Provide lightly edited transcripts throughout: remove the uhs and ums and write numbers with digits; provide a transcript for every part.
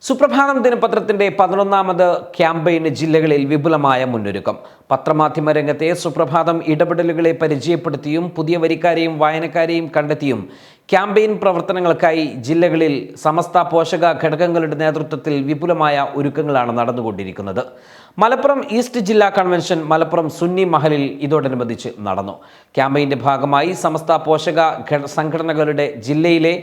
സുപ്രഭാതം ദിനപത്രത്തിന്റെ 11ാമത് ക്യാമ്പയിന് ജില്ലകളിൽ വിപുലമായ മുന്നൊരുക്കം. പത്രമാധ്യമ രംഗത്തെ സുപ്രഭാതം ഇടപെടലുകളെ പരിചയപ്പെടുത്തിയും പുതിയ വരിക്കാരെയും വായനക്കാരെയും കണ്ടെത്തിയും ക്യാമ്പയിൻ പ്രവർത്തനങ്ങൾക്കായി ജില്ലകളിൽ സമസ്ത പോഷക ഘടകങ്ങളുടെ നേതൃത്വത്തിൽ വിപുലമായ ഒരുക്കങ്ങളാണ് നടന്നുകൊണ്ടിരിക്കുന്നത്. മലപ്പുറം ഈസ്റ്റ് ജില്ലാ കൺവെൻഷൻ മലപ്പുറം സുന്നി മഹലിൽ ഇതോടനുബന്ധിച്ച് നടന്നു. ക്യാമ്പയിന്റെ ഭാഗമായി സമസ്ത പോഷക സംഘടനകളുടെ ജില്ലയിലെ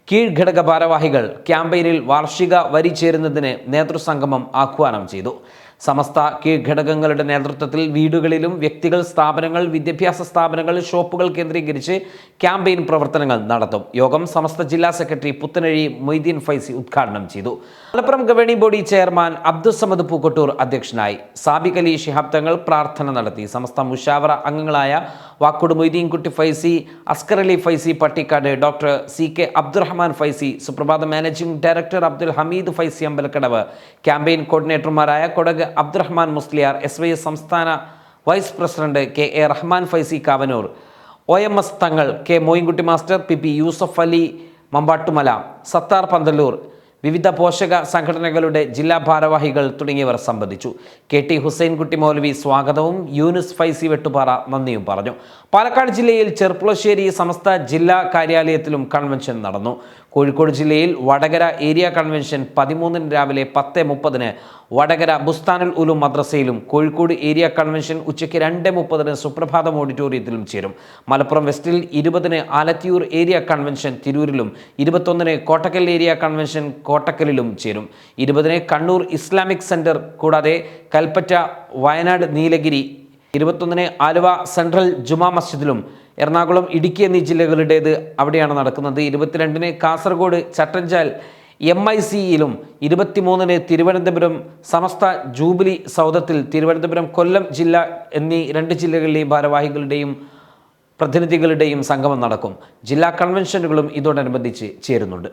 കീഴ്ഘടക ഭാരവാഹികൾ ക്യാമ്പയിനിൽ വാർഷിക വരി ചേരുന്നതിന് നേതൃസംഗമം ആഹ്വാനം ചെയ്തു. സമസ്ത കീഴ്ഘടകങ്ങളുടെ നേതൃത്വത്തിൽ വീടുകളിലും വ്യക്തികൾ, സ്ഥാപനങ്ങൾ, വിദ്യാഭ്യാസ സ്ഥാപനങ്ങൾ, ഷോപ്പുകൾ കേന്ദ്രീകരിച്ച് ക്യാമ്പയിൻ പ്രവർത്തനങ്ങൾ നടത്തും. യോഗം സമസ്ത ജില്ലാ സെക്രട്ടറി പുത്തനഴി മൊയ്തീൻ ഫൈസി ഉദ്ഘാടനം ചെയ്തു. Malappuram governing body chairman Abdussamad Pookkottur അധ്യക്ഷനായി. സാബിക് അലി ശിഹാബ് തങ്ങൾ പ്രാർത്ഥന നടത്തി. സമസ്ത മുഷാവറ അംഗങ്ങളായ വാക്കോട് മൊയ്തീൻകുട്ടി ഫൈസി, അസ്കർ അലി ഫൈസി പട്ടിക്കാട്, ഡോക്ടർ CK അബ്ദുറഹ്മാൻ ഫൈസി, സുപ്രഭാത managing director Abdul Hameed Faizy Ambalakkadavu, campaign കോർഡിനേറ്റർമാരായ കൊടക് അബ്ദുറഹ്മാൻ മുസ്ലിയാർ, SYS സംസ്ഥാന vice president KA Rahman Faizy Kavanoor, OMS Thangal, K Moyinkutty master, PP Yusuf Ali Mambattumala, Sathar Panthalloor, വിവിധ പോഷക സംഘടനകളുടെ ജില്ലാ ഭാരവാഹികൾ തുടങ്ങിയവർ സംബന്ധിച്ചു. KT ഹുസൈൻകുട്ടി മൗലവി സ്വാഗതവും യൂനുസ് ഫൈസി വെട്ടുപാറ നന്ദിയും പറഞ്ഞു. പാലക്കാട് ജില്ലയിൽ ചെർപ്പുളശ്ശേരി സമസ്ത ജില്ലാ കാര്യാലയത്തിലും കൺവെൻഷൻ നടന്നു. കോഴിക്കോട് ജില്ലയിൽ വടകര ഏരിയ കൺവെൻഷൻ 13 രാവിലെ 10:30 വടകര ബുസ്താനുൽ ഉലൂം മദ്രസയിലും, കോഴിക്കോട് ഏരിയ കൺവെൻഷൻ ഉച്ചയ്ക്ക് 2:30 സുപ്രഭാതം ഓഡിറ്റോറിയത്തിലും ചേരും. മലപ്പുറം വെസ്റ്റിൽ 20 ആലത്തിയൂർ ഏരിയ കൺവെൻഷൻ തിരൂരിലും, 21 കോട്ടക്കൽ ഏരിയ കൺവെൻഷൻ കോട്ടക്കലിലും ചേരും. 20 കണ്ണൂർ ഇസ്ലാമിക് സെന്റർ, കൂടാതെ കൽപ്പറ്റ, വയനാട്, നീലഗിരി, 21 ആലുവ സെൻട്രൽ ജുമാ മസ്ജിദിലും, എറണാകുളം, ഇടുക്കി എന്നീ ജില്ലകളുടേത് അവിടെയാണ് നടക്കുന്നത്. 22 കാസർഗോഡ് ചട്ടഞ്ചാൽ MIC-യിലും, 23 തിരുവനന്തപുരം സമസ്ത ജൂബിലി സൗധത്തിൽ, തിരുവനന്തപുരം, കൊല്ലം ജില്ല എന്നീ 2 ജില്ലകളിലെയും ഭാരവാഹികളുടെയും പ്രതിനിധികളുടെയും സംഗമം നടക്കും. ജില്ലാ കൺവെൻഷനുകളും ഇതോടനുബന്ധിച്ച് ചേരുന്നുണ്ട്.